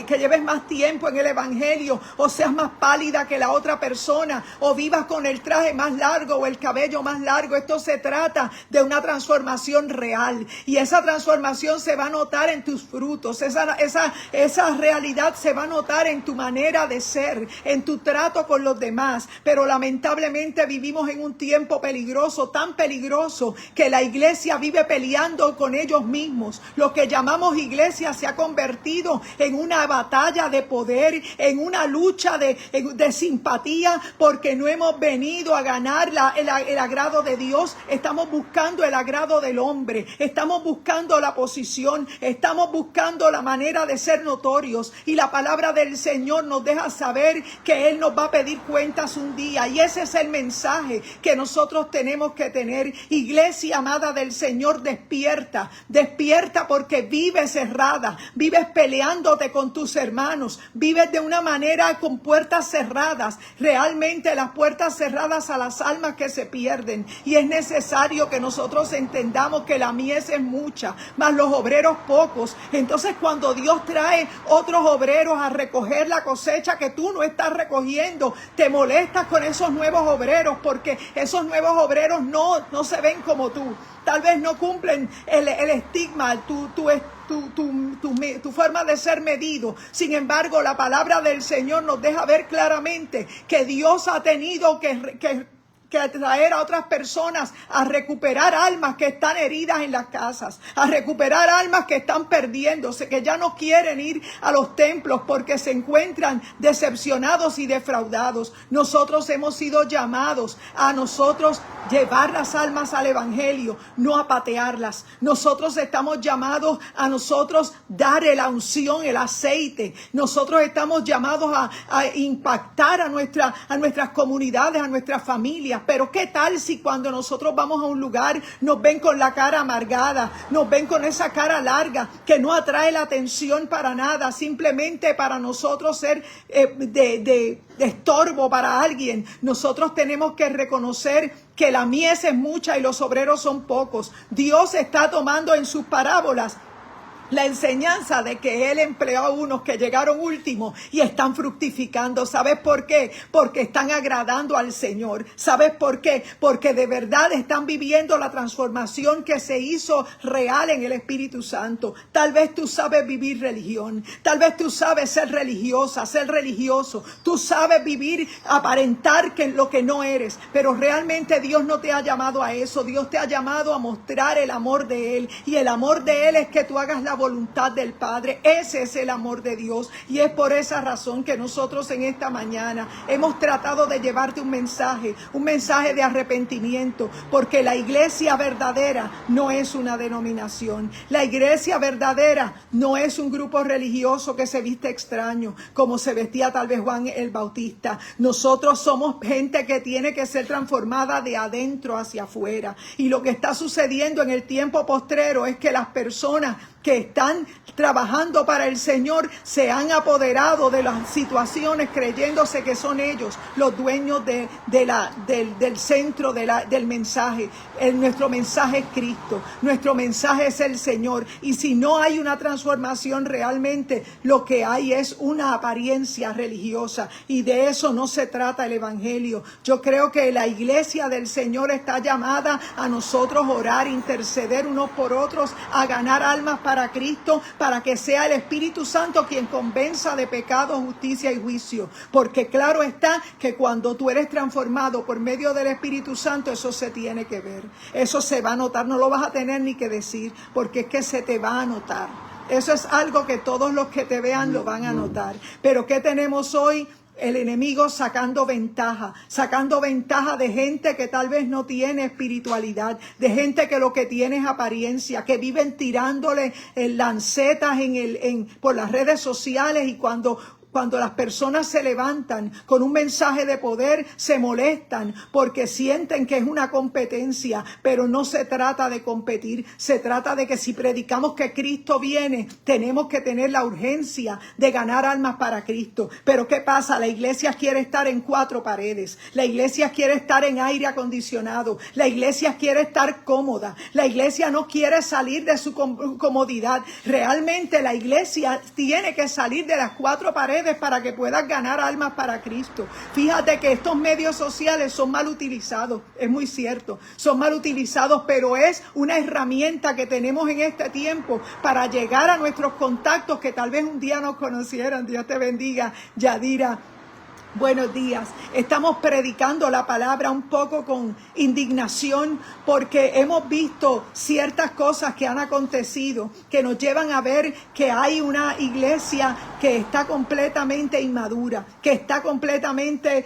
S1: que lleves más tiempo en el evangelio, o seas más pálida que la otra persona, o vivas con el traje más largo o el cabello más largo. Esto se trata de una transformación real, y esa transformación se va a notar en tus frutos. Esa realidad se va a notar en tu manera de ser, en tu trato con los demás. Pero lamentablemente vivimos en un tiempo peligroso, tan peligroso, que la iglesia vive peleando con ellos mismos. Lo que llamamos iglesia se ha convertido en una batalla de poder, en una lucha de simpatía, porque no hemos venido a ganar el agrado de Dios. Estamos buscando el agrado del hombre, estamos buscando la posición, estamos buscando la manera de ser notorios, y la palabra del Señor nos deja saber que Él nos va a pedir cuentas un día, y ese es el mensaje que nosotros tenemos que tener. Iglesia amada del Señor, despierta, porque vives cerrada, vives peleándote con tus hermanos, vives de una manera con puertas cerradas, realmente las puertas cerradas a las almas que se pierden. Y es necesario que nosotros entendamos que la mies es mucha, mas los obreros pocos. Entonces, cuando Dios trae otros obreros a recoger la cosecha que tú no estás recogiendo, te molestas con esos nuevos obreros, porque esos nuevos obreros no se ven como tú. Tal vez no cumplen el estigma, tu forma de ser medido. Sin embargo, la palabra del Señor nos deja ver claramente que Dios ha tenido que traer a otras personas a recuperar almas que están heridas en las casas, a recuperar almas que están perdiéndose, que ya no quieren ir a los templos porque se encuentran decepcionados y defraudados. Nosotros hemos sido llamados a nosotros llevar las almas al evangelio, no a patearlas. Nosotros estamos llamados a nosotros dar la unción, el aceite. Nosotros estamos llamados a impactar a nuestras comunidades, a nuestras familias. Pero ¿qué tal si cuando nosotros vamos a un lugar nos ven con la cara amargada, nos ven con esa cara larga que no atrae la atención para nada, simplemente para nosotros ser de estorbo para alguien? Nosotros tenemos que reconocer que la mies es mucha y los obreros son pocos. Dios está tomando en sus parábolas la enseñanza de que Él empleó a unos que llegaron últimos y están fructificando. ¿Sabes por qué? Porque están agradando al Señor. ¿Sabes por qué? Porque de verdad están viviendo la transformación que se hizo real en el Espíritu Santo. Tal vez tú sabes vivir religión. Tal vez tú sabes ser religiosa, ser religioso. Tú sabes vivir, aparentar que lo que no eres. Pero realmente Dios no te ha llamado a eso. Dios te ha llamado a mostrar el amor de Él. Y el amor de Él es que tú hagas la voluntad del Padre. Ese es el amor de Dios, y es por esa razón que nosotros en esta mañana hemos tratado de llevarte un mensaje de arrepentimiento, porque la iglesia verdadera no es una denominación. La iglesia verdadera no es un grupo religioso que se viste extraño, como se vestía tal vez Juan el Bautista. Nosotros somos gente que tiene que ser transformada de adentro hacia afuera. Y lo que está sucediendo en el tiempo postrero es que las personas que están trabajando para el Señor se han apoderado de las situaciones creyéndose que son ellos los dueños del centro del mensaje. Nuestro mensaje es Cristo, nuestro mensaje es el Señor, y si no hay una transformación realmente, lo que hay es una apariencia religiosa, y de eso no se trata el Evangelio. Yo creo que la iglesia del Señor está llamada a nosotros orar, interceder unos por otros, a ganar almas para Cristo, para que sea el Espíritu Santo quien convenza de pecado, justicia y juicio. Porque claro está que cuando tú eres transformado por medio del Espíritu Santo, eso se tiene que ver. Eso se va a notar, no lo vas a tener ni que decir, porque es que se te va a notar. Eso es algo que todos los que te vean lo van a notar. Pero ¿qué tenemos hoy? El enemigo sacando ventaja de gente que tal vez no tiene espiritualidad, de gente que lo que tiene es apariencia, que viven tirándole lancetas por las redes sociales, y cuando las personas se levantan con un mensaje de poder, se molestan porque sienten que es una competencia, pero no se trata de competir, se trata de que si predicamos que Cristo viene, tenemos que tener la urgencia de ganar almas para Cristo. Pero ¿qué pasa? La iglesia quiere estar en 4 paredes, la iglesia quiere estar en aire acondicionado, la iglesia quiere estar cómoda, la iglesia no quiere salir de su comodidad. Realmente la iglesia tiene que salir de las 4 paredes para que puedas ganar almas para Cristo. Fíjate que estos medios sociales son mal utilizados, es muy cierto, son mal utilizados, pero es una herramienta que tenemos en este tiempo para llegar a nuestros contactos que tal vez un día nos conocieran. Dios te bendiga, Yadira. Buenos días. Estamos predicando la palabra un poco con indignación porque hemos visto ciertas cosas que han acontecido que nos llevan a ver que hay una iglesia que está completamente inmadura, que está completamente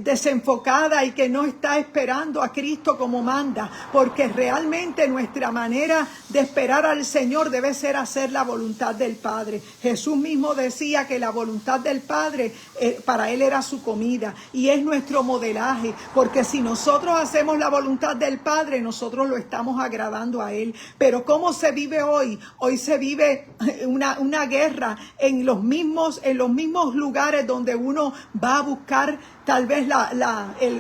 S1: desenfocada y que no está esperando a Cristo como manda, porque realmente nuestra manera de esperar al Señor debe ser hacer la voluntad del Padre. Jesús mismo decía que la voluntad del Padre para Él era su comida, y es nuestro modelaje, porque si nosotros hacemos la voluntad del Padre, nosotros lo estamos agradando a Él. Pero ¿cómo se vive hoy? Hoy se vive una guerra en los mismos lugares donde uno va a buscar tal vez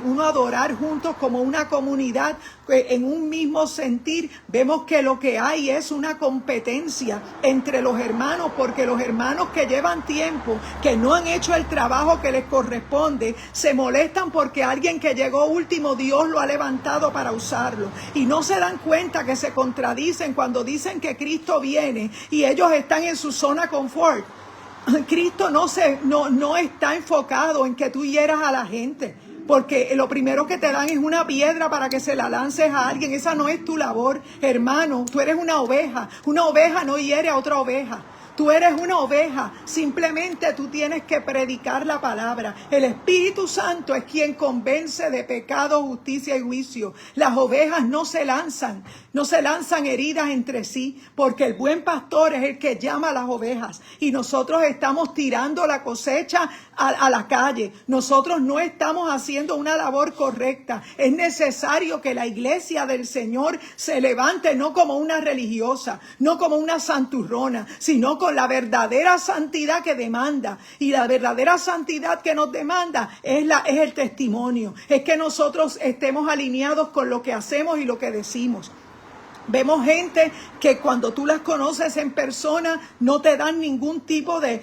S1: uno adorar juntos como una comunidad en un mismo sentir. Vemos que lo que hay es una competencia entre los hermanos, porque los hermanos que llevan tiempo, que no han hecho el trabajo que les corresponde, se molestan porque alguien que llegó último, Dios lo ha levantado para usarlo, y no se dan cuenta que se contradicen cuando dicen que Cristo viene y ellos están en su zona confort. Cristo no está enfocado en que tú hieras a la gente, porque lo primero que te dan es una piedra para que se la lances a alguien. Esa no es tu labor, hermano. Tú eres una oveja no hiere a otra oveja. Tú eres una oveja, simplemente tú tienes que predicar la palabra. El Espíritu Santo es quien convence de pecado, justicia y juicio. Las ovejas no se lanzan heridas entre sí, porque el buen pastor es el que llama a las ovejas, y nosotros estamos tirando la cosecha a la calle. Nosotros no estamos haciendo una labor correcta. Es necesario que la iglesia del Señor se levante, no como una religiosa, no como una santurrona, sino con la verdadera santidad que demanda. Y la verdadera santidad que nos demanda es el testimonio. Es que nosotros estemos alineados con lo que hacemos y lo que decimos. Vemos gente que cuando tú las conoces en persona no te dan ningún tipo de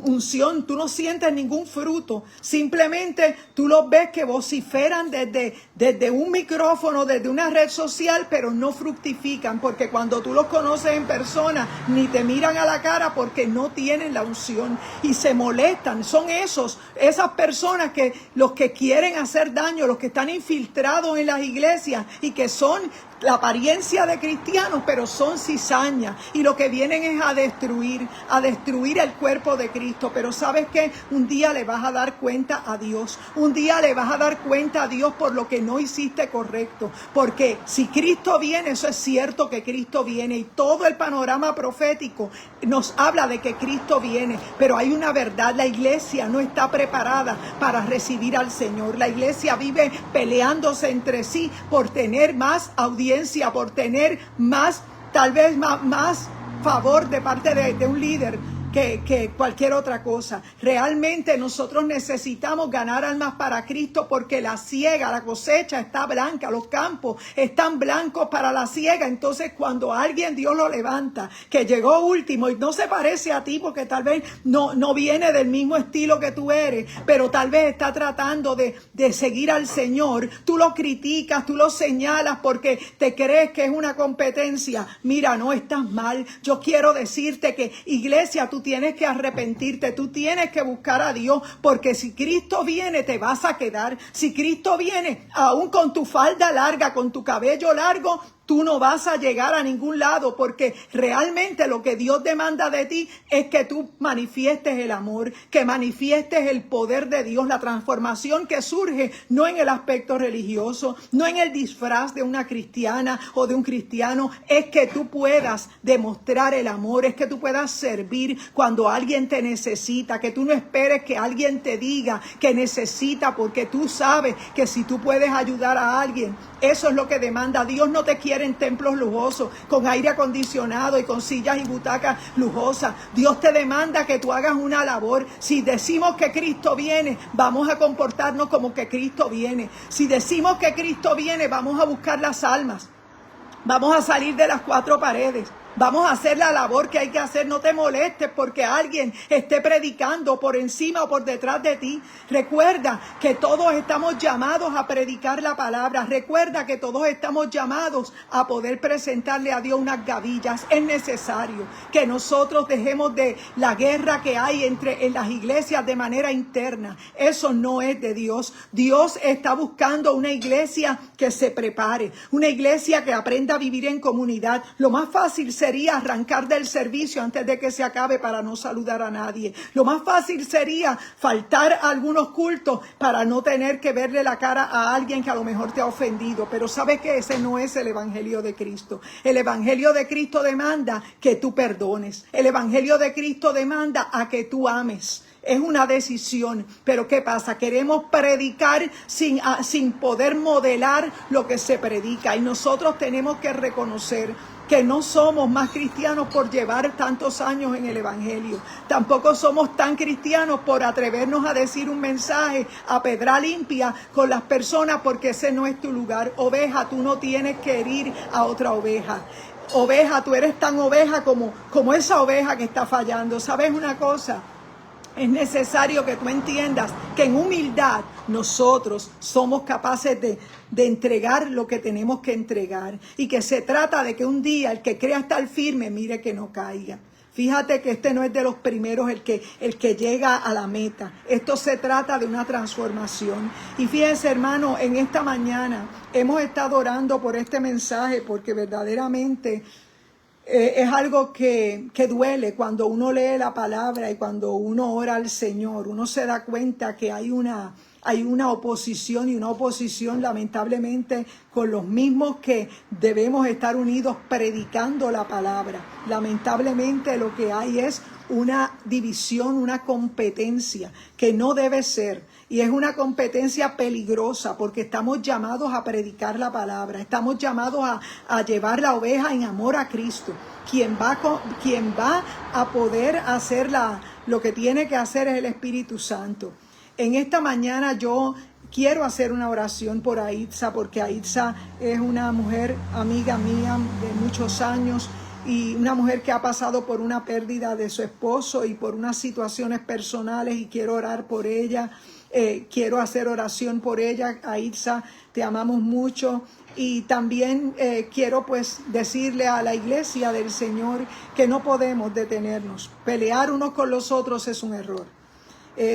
S1: unción, tú no sientes ningún fruto, simplemente tú los ves que vociferan desde un micrófono, desde una red social, pero no fructifican, porque cuando tú los conoces en persona ni te miran a la cara porque no tienen la unción y se molestan. Son esas personas que los que quieren hacer daño, los que están infiltrados en las iglesias y que son la apariencia de cristianos, pero son cizañas y lo que vienen es a destruir el cuerpo de Cristo. Pero ¿sabes qué? Un día le vas a dar cuenta a Dios, un día le vas a dar cuenta a Dios por lo que no hiciste correcto, porque si Cristo viene, eso es cierto que Cristo viene y todo el panorama profético nos habla de que Cristo viene, pero hay una verdad: la iglesia no está preparada para recibir al Señor. La iglesia vive peleándose entre sí por tener más audiencia, por tener más, tal vez más favor de parte de un líder que cualquier otra cosa. Realmente nosotros necesitamos ganar almas para Cristo, porque la siega, la cosecha está blanca, los campos están blancos para la siega. Entonces cuando alguien Dios lo levanta, que llegó último y no se parece a ti, porque tal vez no viene del mismo estilo que tú eres, pero tal vez está tratando de seguir al Señor, tú lo criticas, tú lo señalas porque te crees que es una competencia. Mira, no estás mal. Yo quiero decirte que, iglesia, tú tienes que arrepentirte, tú tienes que buscar a Dios, porque si Cristo viene te vas a quedar. Si Cristo viene, aún con tu falda larga, con tu cabello largo, tú no vas a llegar a ningún lado, porque realmente lo que Dios demanda de ti es que tú manifiestes el amor, que manifiestes el poder de Dios, la transformación que surge no en el aspecto religioso, no en el disfraz de una cristiana o de un cristiano, es que tú puedas demostrar el amor, es que tú puedas servir cuando alguien te necesita, que tú no esperes que alguien te diga que necesita, porque tú sabes que si tú puedes ayudar a alguien, eso es lo que demanda. Dios no te quiere en templos lujosos, con aire acondicionado y con sillas y butacas lujosas. Dios te demanda que tú hagas una labor. Si decimos que Cristo viene, vamos a comportarnos como que Cristo viene. Si decimos que Cristo viene, vamos a buscar las almas. Vamos a salir de las cuatro paredes. Vamos a hacer la labor que hay que hacer. No te molestes porque alguien esté predicando por encima o por detrás de ti. Recuerda que todos estamos llamados a predicar la palabra. Recuerda que todos estamos llamados a poder presentarle a Dios unas gavillas. Es necesario que nosotros dejemos de la guerra que hay en las iglesias de manera interna. Eso no es de Dios. Dios está buscando una iglesia que se prepare, una iglesia que aprenda a vivir en comunidad. Lo más fácil sería arrancar del servicio antes de que se acabe para no saludar a nadie. Lo más fácil sería faltar a algunos cultos para no tener que verle la cara a alguien que a lo mejor te ha ofendido. Pero ¿sabes qué? Ese no es el evangelio de Cristo. El evangelio de Cristo demanda que tú perdones. El evangelio de Cristo demanda a que tú ames. Es una decisión, pero ¿qué pasa? Queremos predicar sin poder modelar lo que se predica, y nosotros tenemos que reconocer que no somos más cristianos por llevar tantos años en el evangelio. Tampoco somos tan cristianos por atrevernos a decir un mensaje a pedra limpia con las personas, porque ese no es tu lugar. Oveja, tú no tienes que herir a otra oveja. Oveja, tú eres tan oveja como esa oveja que está fallando. ¿Sabes una cosa? Es necesario que tú entiendas que en humildad nosotros somos capaces de entregar lo que tenemos que entregar, y que se trata de que un día el que crea estar firme, mire que no caiga. Fíjate que este no es de los primeros el que llega a la meta. Esto se trata de una transformación. Y fíjense, hermano, en esta mañana hemos estado orando por este mensaje, porque verdaderamente es algo que duele cuando uno lee la palabra y cuando uno ora al Señor. Uno se da cuenta que hay una oposición, y una oposición lamentablemente con los mismos que debemos estar unidos predicando la palabra. Lamentablemente lo que hay es una división, una competencia que no debe ser. Y es una competencia peligrosa, porque estamos llamados a predicar la palabra. Estamos llamados a llevar la oveja en amor a Cristo. Quien va a poder hacer lo que tiene que hacer es el Espíritu Santo. En esta mañana yo quiero hacer una oración por Aitza, porque Aitza es una mujer amiga mía de muchos años, y una mujer que ha pasado por una pérdida de su esposo y por unas situaciones personales, y quiero orar por ella. Quiero hacer oración por ella. Aitza, te amamos mucho. Y también quiero pues decirle a la iglesia del Señor que no podemos detenernos. Pelear unos con los otros es un error.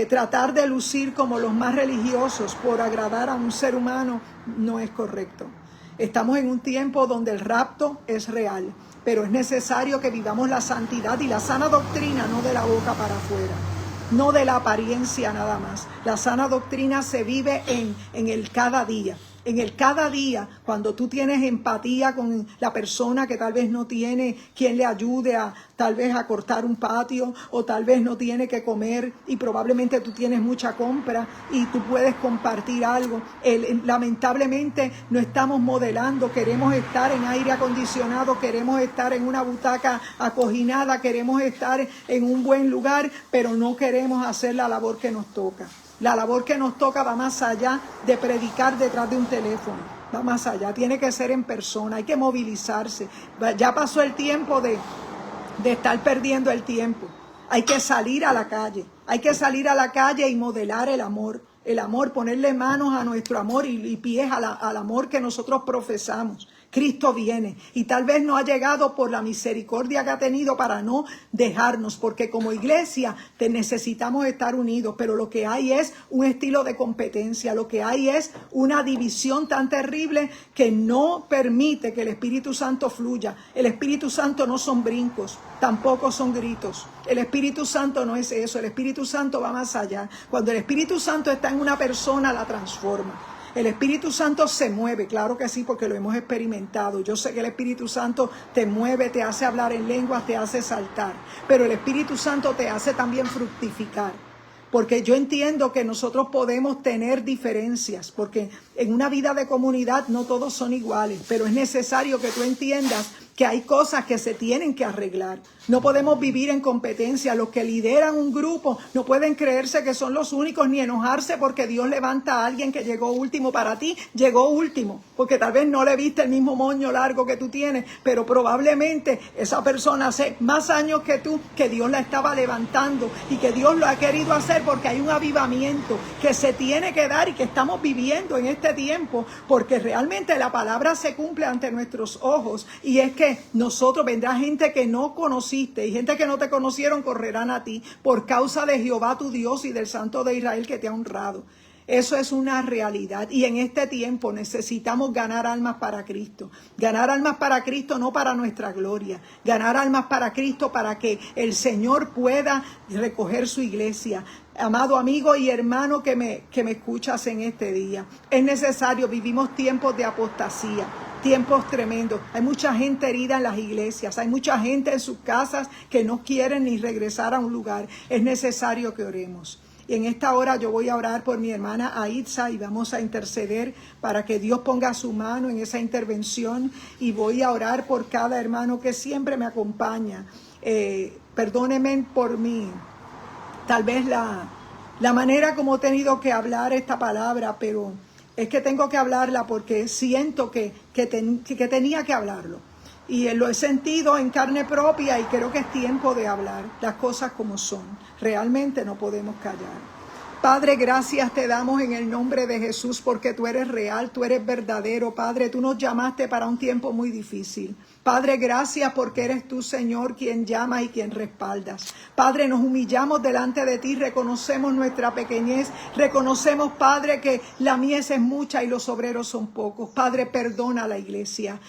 S1: Tratar de lucir como los más religiosos por agradar a un ser humano no es correcto. Estamos en un tiempo donde el rapto es real, pero es necesario que vivamos la santidad y la sana doctrina, no de la boca para afuera, no de la apariencia nada más. La sana doctrina se vive en el cada día. En el cada día, cuando tú tienes empatía con la persona que tal vez no tiene quien le ayude tal vez a cortar un patio, o tal vez no tiene que comer y probablemente tú tienes mucha compra y tú puedes compartir algo. Lamentablemente no estamos modelando, queremos estar en aire acondicionado, queremos estar en una butaca acoginada, queremos estar en un buen lugar, pero no queremos hacer la labor que nos toca. La labor que nos toca va más allá de predicar detrás de un teléfono, va más allá, tiene que ser en persona, hay que movilizarse. Ya pasó el tiempo de estar perdiendo el tiempo, hay que salir a la calle, y modelar el amor, ponerle manos a nuestro amor y pies al amor que nosotros profesamos. Cristo viene y tal vez no ha llegado por la misericordia que ha tenido para no dejarnos, porque como iglesia necesitamos estar unidos, pero lo que hay es un estilo de competencia, lo que hay es una división tan terrible que no permite que el Espíritu Santo fluya. El Espíritu Santo no son brincos, tampoco son gritos. El Espíritu Santo no es eso, el Espíritu Santo va más allá. Cuando el Espíritu Santo está en una persona, la transforma. El Espíritu Santo se mueve, claro que sí, porque lo hemos experimentado. Yo sé que el Espíritu Santo te mueve, te hace hablar en lenguas, te hace saltar. Pero el Espíritu Santo te hace también fructificar. Porque yo entiendo que nosotros podemos tener diferencias, porque en una vida de comunidad no todos son iguales, pero es necesario que tú entiendas que hay cosas que se tienen que arreglar. No podemos vivir en competencia. Los que lideran un grupo no pueden creerse que son los únicos ni enojarse porque Dios levanta a alguien que llegó último. Para ti llegó último, porque tal vez no le viste el mismo moño largo que tú tienes, pero probablemente esa persona hace más años que tú, que Dios la estaba levantando y que Dios lo ha querido hacer porque hay un avivamiento que se tiene que dar y que estamos viviendo en este tiempo, porque realmente la palabra se cumple ante nuestros ojos, y es que nosotros, vendrá gente que no conociste y gente que no te conocieron correrán a ti por causa de Jehová tu Dios y del Santo de Israel que te ha honrado. Eso es una realidad, y en este tiempo necesitamos ganar almas para Cristo. Ganar almas para Cristo, no para nuestra gloria. Ganar almas para Cristo para que el Señor pueda recoger su iglesia. Amado amigo y hermano que me escuchas en este día, es necesario, vivimos tiempos de apostasía, tiempos tremendos. Hay mucha gente herida en las iglesias, hay mucha gente en sus casas que no quieren ni regresar a un lugar. Es necesario que oremos. Y en esta hora yo voy a orar por mi hermana Aitza y vamos a interceder para que Dios ponga su mano en esa intervención, y voy a orar por cada hermano que siempre me acompaña. Perdónenme por mí, tal vez la manera como he tenido que hablar esta palabra, pero es que tengo que hablarla porque siento que tenía que hablarlo. Y lo he sentido en carne propia, y creo que es tiempo de hablar las cosas como son. Realmente no podemos callar. Padre, gracias te damos en el nombre de Jesús, porque tú eres real, tú eres verdadero. Padre, tú nos llamaste para un tiempo muy difícil. Padre, gracias porque eres tú, Señor, quien llama y quien respaldas. Padre, nos humillamos delante de ti, reconocemos nuestra pequeñez, reconocemos, Padre, que la mies es mucha y los obreros son pocos. Padre, perdona a la iglesia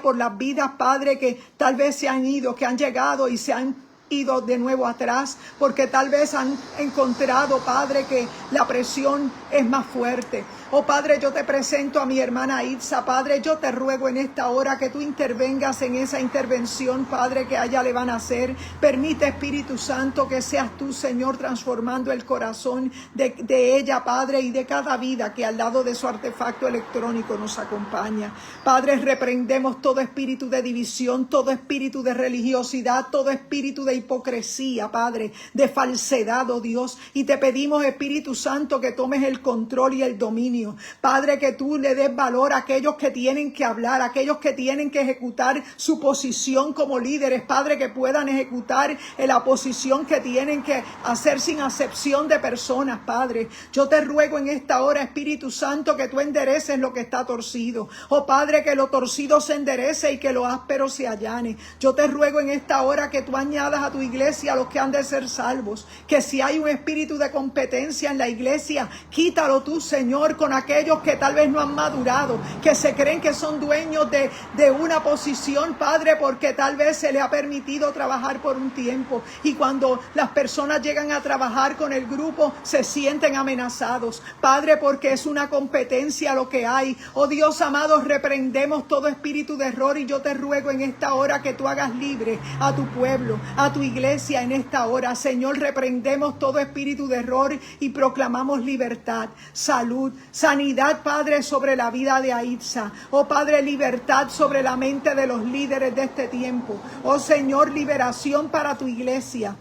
S1: por las vidas, Padre, que tal vez se han ido, que han llegado y se han ido de nuevo atrás, porque tal vez han encontrado, Padre, que la presión es más fuerte. Oh Padre, yo te presento a mi hermana Aitza. Padre, yo te ruego en esta hora que tú intervengas en esa intervención, Padre, que a ella le van a hacer. Permite, Espíritu Santo, que seas tú, Señor, transformando el corazón de ella, Padre, y de cada vida que al lado de su artefacto electrónico nos acompaña. Padre, reprendemos todo espíritu de división, todo espíritu de religiosidad, todo espíritu de hipocresía, Padre, de falsedad, oh Dios, y te pedimos, Espíritu Santo, que tomes el control y el dominio. Padre, que tú le des valor a aquellos que tienen que hablar, a aquellos que tienen que ejecutar su posición como líderes, Padre, que puedan ejecutar la posición que tienen que hacer sin acepción de personas, Padre. Yo te ruego en esta hora, Espíritu Santo, que tú endereces lo que está torcido. Oh Padre, que lo torcido se enderece y que lo áspero se allane. Yo te ruego en esta hora que tú añadas a tu iglesia los que han de ser salvos. Que si hay un espíritu de competencia en la iglesia, quítalo tú, Señor, con aquellos que tal vez no han madurado, que se creen que son dueños de una posición, Padre, porque tal vez se le ha permitido trabajar por un tiempo. Y cuando las personas llegan a trabajar con el grupo, se sienten amenazados, Padre, porque es una competencia lo que hay. Oh Dios amado, reprendemos todo espíritu de error y yo te ruego en esta hora que tú hagas libre a tu pueblo, a tu iglesia en esta hora. Señor, reprendemos todo espíritu de error y proclamamos libertad, salud, sanidad, Padre, sobre la vida de Aitza. Oh Padre, libertad sobre la mente de los líderes de este tiempo. Oh Señor, liberación para tu iglesia.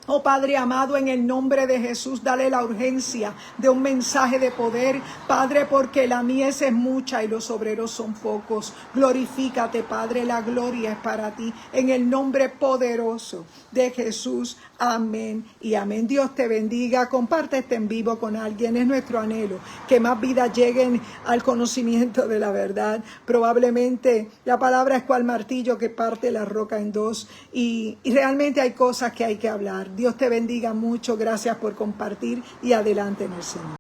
S1: Oh Padre amado, en el nombre de Jesús, dale la urgencia de un mensaje de poder, Padre, porque la mies es mucha y los obreros son pocos. Glorifícate, Padre, la gloria es para ti. En el nombre poderoso de Jesús, amén y amén. Dios te bendiga. Comparte este en vivo con alguien. Es nuestro anhelo que más vidas lleguen al conocimiento de la verdad. Probablemente la palabra es cual martillo que parte la roca en dos y realmente hay cosas que hay que hablar. Dios te bendiga mucho. Gracias por compartir y adelante en el Señor.